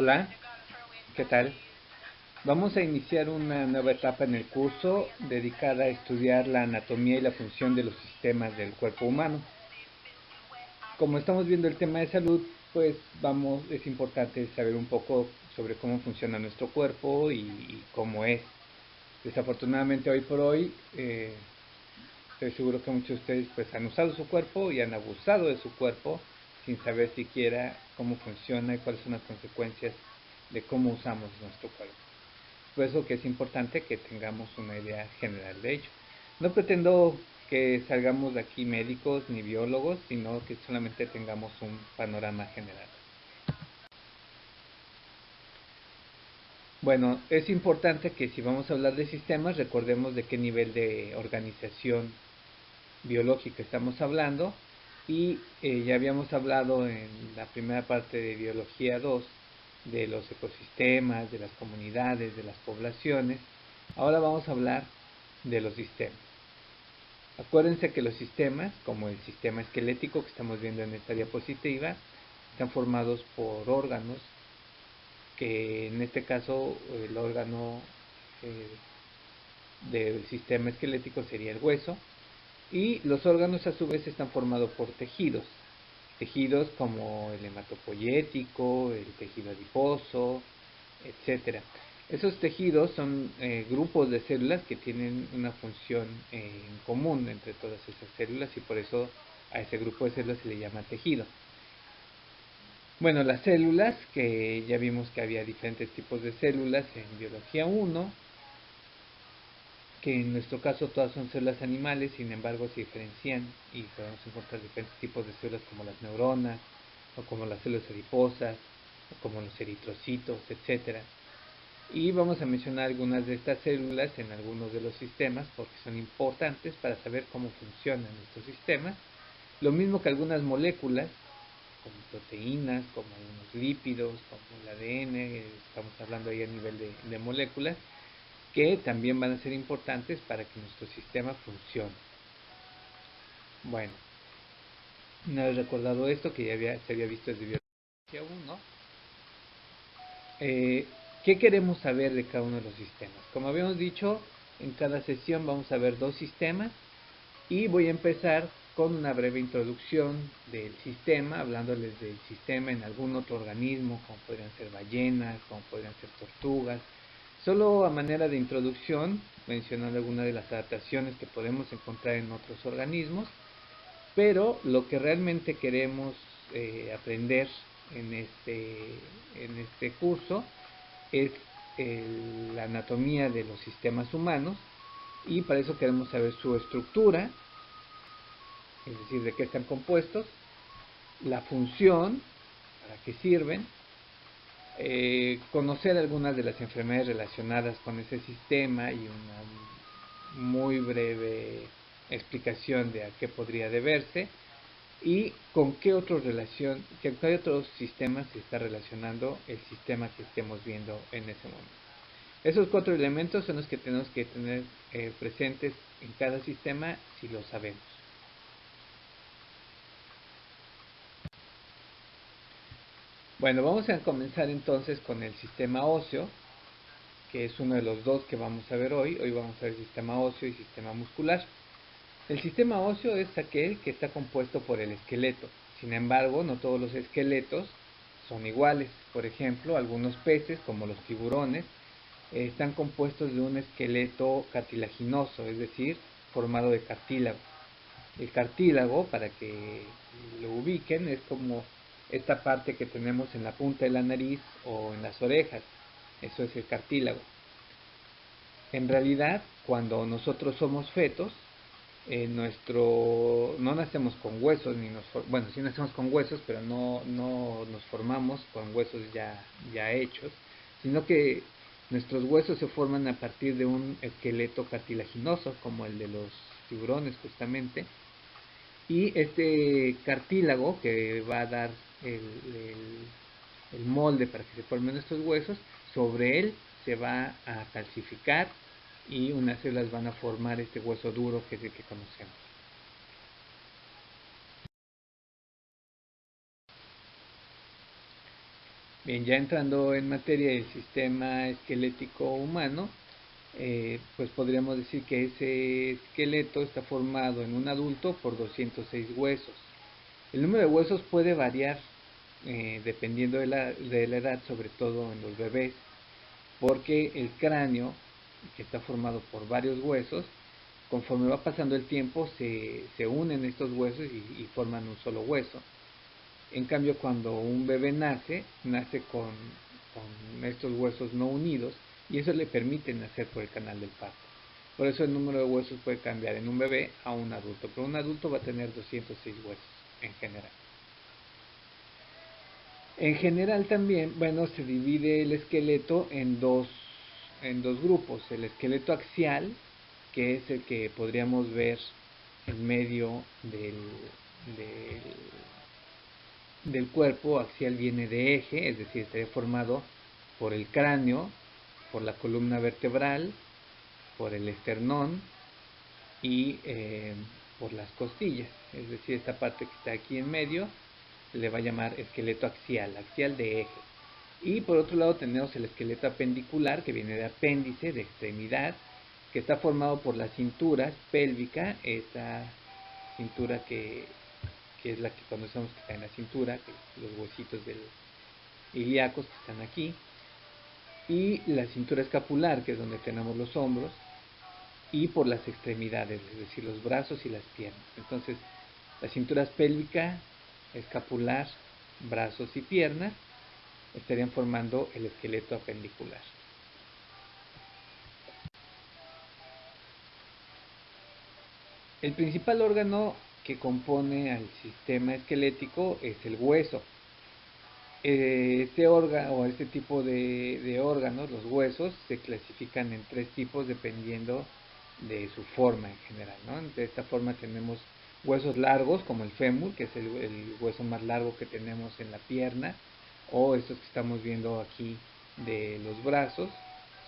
Hola, ¿qué tal? Vamos a iniciar una nueva etapa en el curso dedicada a estudiar la anatomía y la función de los sistemas del cuerpo humano. Como estamos viendo el tema de salud, pues es importante saber un poco sobre cómo funciona nuestro cuerpo y cómo es. Desafortunadamente hoy por hoy, estoy seguro que muchos de ustedes pues han usado su cuerpo y han abusado de su cuerpo sin saber siquiera cómo funciona y cuáles son las consecuencias de cómo usamos nuestro cuerpo. Por eso que es importante que tengamos una idea general de ello. No pretendo que salgamos de aquí médicos ni biólogos, sino que solamente tengamos un panorama general. Bueno, es importante que si vamos a hablar de sistemas, recordemos de qué nivel de organización biológica estamos hablando y ya habíamos hablado en la primera parte de Biología 2 de los ecosistemas, de las comunidades, de las poblaciones. Ahora vamos a hablar de los sistemas. Acuérdense que los sistemas, como el sistema esquelético que estamos viendo en esta diapositiva, están formados por órganos, que en este caso el órgano eh, del sistema esquelético sería el hueso, y los órganos a su vez están formados por tejidos, tejidos como el hematopoyético, el tejido adiposo, etcétera. Esos tejidos son grupos de células que tienen una función en común entre todas esas células y por eso a ese grupo de células se le llama tejido. Bueno, las células, que ya vimos que había diferentes tipos de células en biología 1, que en nuestro caso todas son células animales, sin embargo se diferencian y podemos encontrar diferentes tipos de células como las neuronas, o como las células adiposas, o como los eritrocitos, etcétera. Y vamos a mencionar algunas de estas células en algunos de los sistemas porque son importantes para saber cómo funcionan estos sistemas. Lo mismo que algunas moléculas, como proteínas, como algunos lípidos, como el ADN, estamos hablando ahí a nivel de moléculas, que también van a ser importantes para que nuestro sistema funcione. Bueno, una vez recordado esto, que se había visto desde biología 1, ¿qué queremos saber de cada uno de los sistemas? Como habíamos dicho, en cada sesión vamos a ver dos sistemas y voy a empezar con una breve introducción del sistema, hablándoles del sistema en algún otro organismo, como podrían ser ballenas, como podrían ser tortugas. Solo a manera de introducción, mencionando algunas de las adaptaciones que podemos encontrar en otros organismos, pero lo que realmente queremos aprender en este curso es la anatomía de los sistemas humanos y para eso queremos saber su estructura, es decir, de qué están compuestos, la función, para qué sirven, conocer algunas de las enfermedades relacionadas con ese sistema y una muy breve explicación de a qué podría deberse y con qué qué otros sistemas se está relacionando el sistema que estemos viendo en ese momento. Esos cuatro elementos son los que tenemos que tener presentes en cada sistema si lo sabemos. Bueno, vamos a comenzar entonces con el sistema óseo, que es uno de los dos que vamos a ver hoy. Hoy vamos a ver sistema óseo y sistema muscular. El sistema óseo es aquel que está compuesto por el esqueleto. Sin embargo, no todos los esqueletos son iguales. Por ejemplo, algunos peces, como los tiburones, están compuestos de un esqueleto cartilaginoso, es decir, formado de cartílago. El cartílago, para que lo ubiquen, es como esta parte que tenemos en la punta de la nariz o en las orejas. Eso es el cartílago. En realidad, cuando nosotros somos fetos, no nacemos con huesos, bueno, sí nacemos con huesos, pero no nos formamos con huesos ya hechos, sino que nuestros huesos se forman a partir de un esqueleto cartilaginoso, como el de los tiburones justamente, y este cartílago que va a dar el molde para que se formen estos huesos, sobre él se va a calcificar y unas células van a formar este hueso duro que es el que conocemos. Bien, ya entrando en materia del sistema esquelético humano, pues podríamos decir que ese esqueleto está formado en un adulto por 206 huesos. El número de huesos puede variar dependiendo de la edad, sobre todo en los bebés, porque el cráneo, que está formado por varios huesos, conforme va pasando el tiempo se unen estos huesos y forman un solo hueso. En cambio, cuando un bebé nace con estos huesos no unidos y eso le permite nacer por el canal del parto. Por eso el número de huesos puede cambiar en un bebé a un adulto, pero un adulto va a tener 206 huesos en general. En general también, bueno, se divide el esqueleto en dos grupos. El esqueleto axial, que es el que podríamos ver en medio del, del cuerpo. Axial viene de eje, es decir, estaría formado por el cráneo, por la columna vertebral, por el esternón y por las costillas. Es decir, esta parte que está aquí en medio se le va a llamar esqueleto axial, axial de eje. Y por otro lado tenemos el esqueleto apendicular, que viene de apéndice, de extremidad, que está formado por la cintura pélvica, esa cintura que es la que conocemos que está en la cintura, que los huesitos del ilíacos que están aquí, y la cintura escapular, que es donde tenemos los hombros, y por las extremidades, es decir, los brazos y las piernas. Entonces, la cintura pélvica, escapular, brazos y piernas estarían formando el esqueleto apendicular. El principal órgano que compone al sistema esquelético es el hueso. Este órgano o este tipo de órganos, los huesos, se clasifican en tres tipos dependiendo de su forma en general, ¿no? De esta forma tenemos huesos largos como el fémur, que es el hueso más largo que tenemos en la pierna, o estos que estamos viendo aquí de los brazos,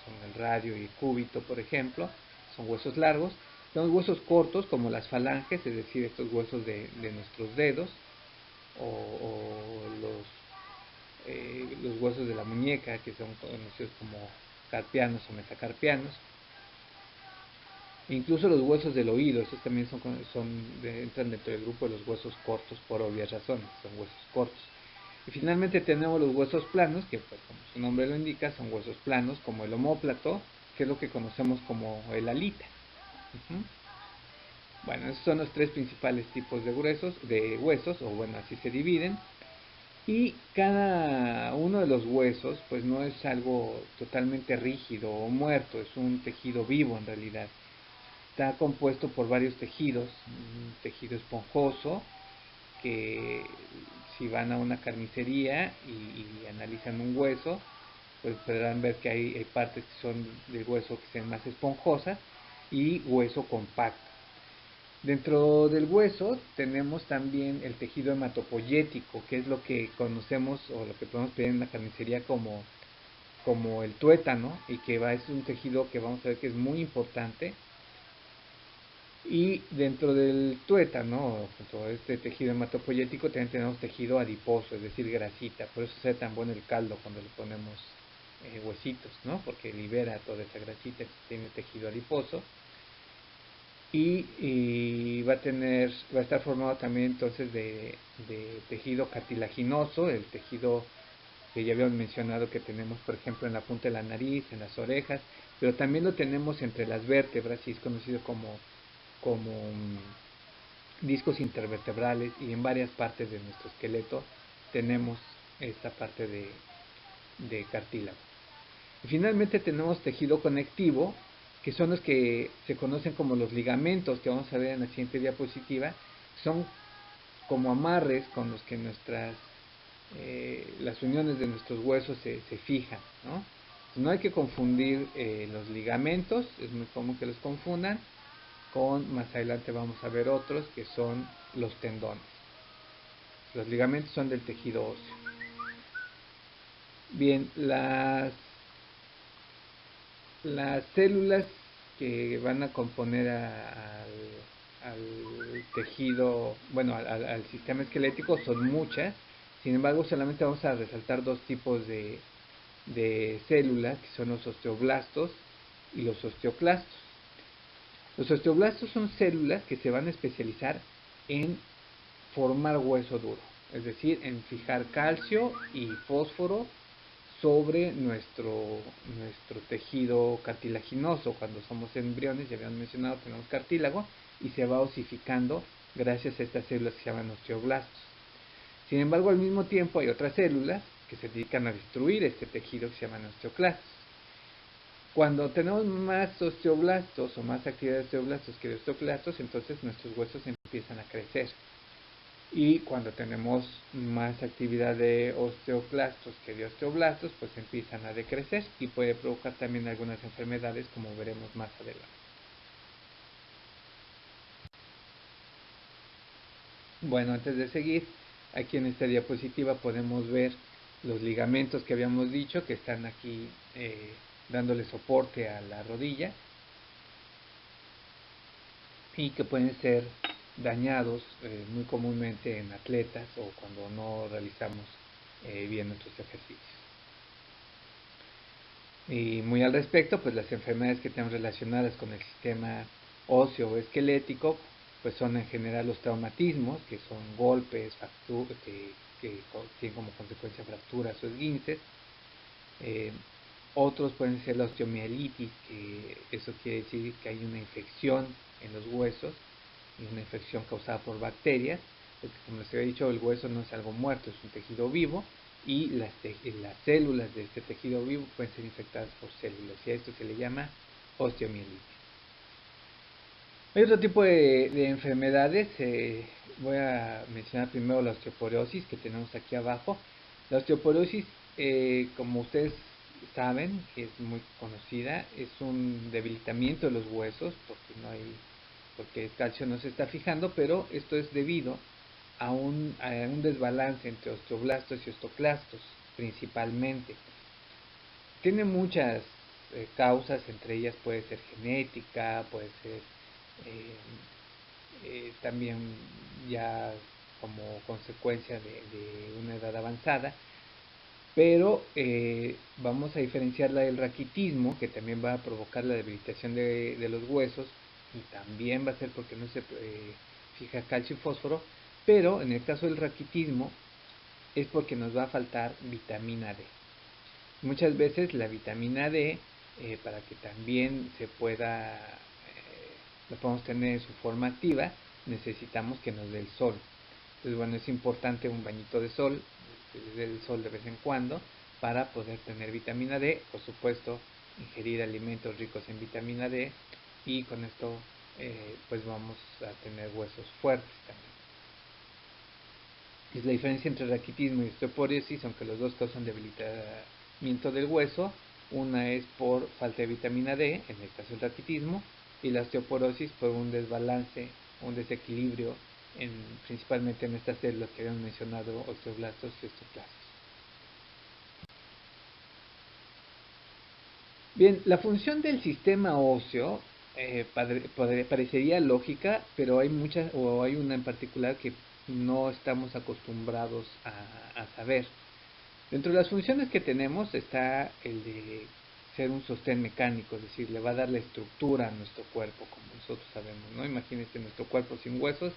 son el radio y el cúbito, por ejemplo, son huesos largos. Tenemos huesos cortos como las falanges, es decir, estos huesos de nuestros dedos, o los huesos de la muñeca, que son conocidos como carpianos o metacarpianos. E incluso los huesos del oído, esos también entran dentro del grupo de los huesos cortos por obvias razones, son huesos cortos. Y finalmente tenemos los huesos planos, que pues como su nombre lo indica, son huesos planos, como el omóplato, que es lo que conocemos como el alita. Bueno, esos son los tres principales tipos de huesos, o bueno, así se dividen. Y cada uno de los huesos, pues no es algo totalmente rígido o muerto, es un tejido vivo en realidad. Está compuesto por varios tejidos, un tejido esponjoso, que si van a una carnicería y analizan un hueso, pues podrán ver que hay partes que son del hueso que sean más esponjosas y hueso compacto. Dentro del hueso tenemos también el tejido hematopoyético, que es lo que conocemos o lo que podemos pedir en la carnicería como el tuétano, y que es un tejido que vamos a ver que es muy importante. Y dentro del tuétano, junto a este tejido hematopoyético, también tenemos tejido adiposo, es decir, grasita. Por eso es tan bueno el caldo cuando le ponemos huesitos, ¿no? Porque libera toda esa grasita que tiene el tejido adiposo. Y va a estar formado también entonces de tejido cartilaginoso, el tejido que ya habíamos mencionado que tenemos por ejemplo en la punta de la nariz, en las orejas, pero también lo tenemos entre las vértebras y es conocido como discos intervertebrales, y en varias partes de nuestro esqueleto tenemos esta parte de cartílago. Y finalmente tenemos tejido conectivo, que son los que se conocen como los ligamentos, que vamos a ver en la siguiente diapositiva. Son como amarres con los que las uniones de nuestros huesos se fijan, ¿no? No hay que confundir los ligamentos, es muy común que los confundan más adelante vamos a ver otros que son los tendones. Los ligamentos son del tejido óseo. Bien, las células que van a componer al tejido, bueno, al sistema esquelético son muchas, Sin embargo, solamente vamos a resaltar dos tipos de células, que son los osteoblastos y los osteoclastos. Los osteoblastos son células que se van a especializar en formar hueso duro, es decir, en fijar calcio y fósforo sobre nuestro tejido cartilaginoso. Cuando somos embriones, ya habían mencionado, tenemos cartílago y se va osificando gracias a estas células que se llaman osteoblastos. Sin embargo, al mismo tiempo hay otras células que se dedican a destruir este tejido que se llaman osteoclastos. Cuando tenemos más osteoblastos o más actividad de osteoblastos que de osteoclastos, entonces nuestros huesos empiezan a crecer. Y cuando tenemos más actividad de osteoclastos que de osteoblastos, pues empiezan a decrecer y puede provocar también algunas enfermedades, como veremos más adelante. Bueno, antes de seguir, aquí en esta diapositiva podemos ver los ligamentos que habíamos dicho que están aquí dándole soporte a la rodilla y que pueden ser dañados muy comúnmente en atletas o cuando no realizamos bien nuestros ejercicios. Y muy al respecto, pues las enfermedades que tenemos relacionadas con el sistema óseo o esquelético, pues son en general los traumatismos, que son golpes, que tienen como consecuencia fracturas o esguinces. Otros pueden ser la osteomielitis, que eso quiere decir que hay una infección en los huesos, y una infección causada por bacterias, porque como les había dicho, el hueso no es algo muerto, es un tejido vivo, y las células de este tejido vivo pueden ser infectadas por células, y a esto se le llama osteomielitis. Hay otro tipo de enfermedades, voy a mencionar primero la osteoporosis que tenemos aquí abajo. La osteoporosis, como ustedes saben, que es muy conocida, es un debilitamiento de los huesos porque el calcio no se está fijando, pero esto es debido a un desbalance entre osteoblastos y osteoclastos, principalmente. Tiene muchas causas, entre ellas puede ser genética, puede ser eh, también ya como consecuencia de una edad avanzada, pero vamos a diferenciarla del raquitismo, que también va a provocar la debilitación de los huesos y también va a ser porque no se fija calcio y fósforo, pero en el caso del raquitismo es porque nos va a faltar vitamina D. Muchas veces la vitamina D, para que también se pueda, lo podamos tener en su forma activa, necesitamos que nos dé el sol. Entonces, bueno, es importante un bañito de sol, que les dé el sol de vez en cuando, para poder tener vitamina D. Por supuesto, ingerir alimentos ricos en vitamina D, y con esto pues vamos a tener huesos fuertes también. Es la diferencia entre raquitismo y osteoporosis, aunque los dos causan debilitamiento del hueso. Una es por falta de vitamina D, en el caso del raquitismo, y la osteoporosis por un desbalance, un desequilibrio, principalmente en estas células que habíamos mencionado, osteoblastos y osteoclastos. Bien, la función del sistema óseo parecería lógica, pero hay muchas, o hay una en particular que no estamos acostumbrados a saber. Dentro de las funciones que tenemos está el de ser un sostén mecánico, es decir, le va a dar la estructura a nuestro cuerpo, como nosotros sabemos, ¿no? Imagínense nuestro cuerpo sin huesos,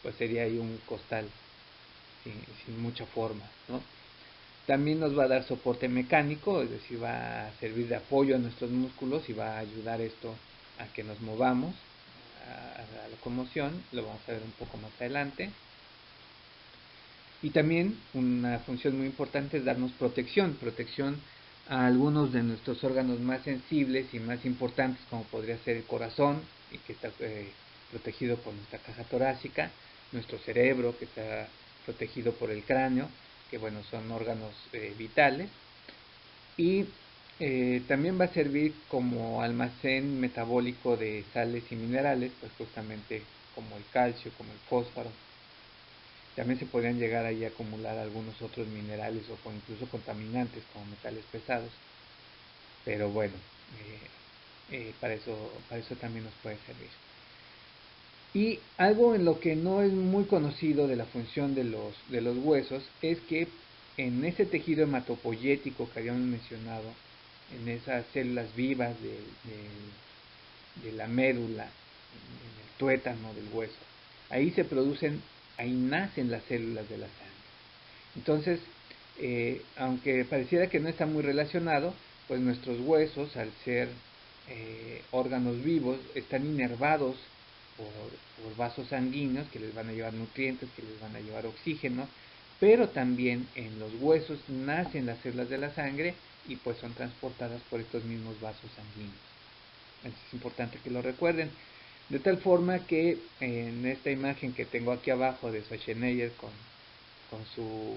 pues sería ahí un costal sin mucha forma, ¿no? También nos va a dar soporte mecánico, es decir, va a servir de apoyo a nuestros músculos y va a ayudar esto a que nos movamos, a la locomoción, lo vamos a ver un poco más adelante. Y también una función muy importante es darnos protección a algunos de nuestros órganos más sensibles y más importantes, como podría ser el corazón, y que está protegido por nuestra caja torácica, nuestro cerebro, que está protegido por el cráneo, que bueno, son órganos vitales, y también va a servir como almacén metabólico de sales y minerales, pues justamente como el calcio, como el fósforo. También se podrían llegar ahí a acumular algunos otros minerales o incluso contaminantes como metales pesados. Pero bueno, para eso también nos puede servir. Y algo en lo que no es muy conocido de la función de los huesos es que en ese tejido hematopoyético que habíamos mencionado, en esas células vivas de la médula, en el tuétano del hueso, ahí se producen, ahí nacen las células de la sangre. Entonces, aunque pareciera que no está muy relacionado, pues nuestros huesos, al ser órganos vivos, están inervados por vasos sanguíneos que les van a llevar nutrientes, que les van a llevar oxígeno, pero también en los huesos nacen las células de la sangre y pues son transportadas por estos mismos vasos sanguíneos. Es importante que lo recuerden. De tal forma que en esta imagen que tengo aquí abajo de Schwarzenegger con su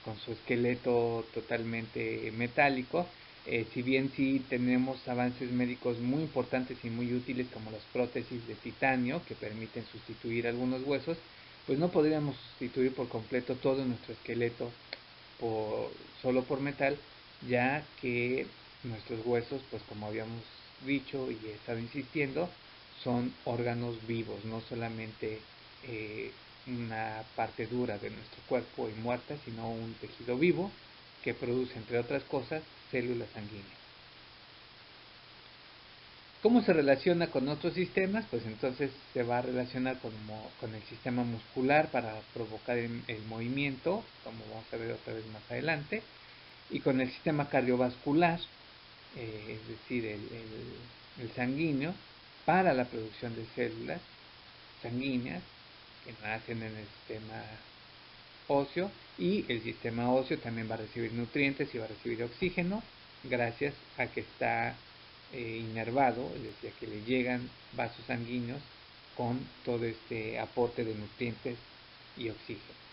con su esqueleto totalmente metálico. Si bien sí tenemos avances médicos muy importantes y muy útiles como las prótesis de titanio que permiten sustituir algunos huesos, pues no podríamos sustituir por completo todo nuestro esqueleto por, solo por metal, ya que nuestros huesos, pues como habíamos dicho y he estado insistiendo, son órganos vivos, no solamente una parte dura de nuestro cuerpo y muerta, sino un tejido vivo que produce, entre otras cosas, células sanguíneas. ¿Cómo se relaciona con otros sistemas? Pues entonces se va a relacionar con el sistema muscular para provocar el movimiento, como vamos a ver otra vez más adelante, y con el sistema cardiovascular, es decir, el sanguíneo, para la producción de células sanguíneas que nacen en el sistema óseo, y el sistema óseo también va a recibir nutrientes y va a recibir oxígeno gracias a que está inervado, es decir, que le llegan vasos sanguíneos con todo este aporte de nutrientes y oxígeno.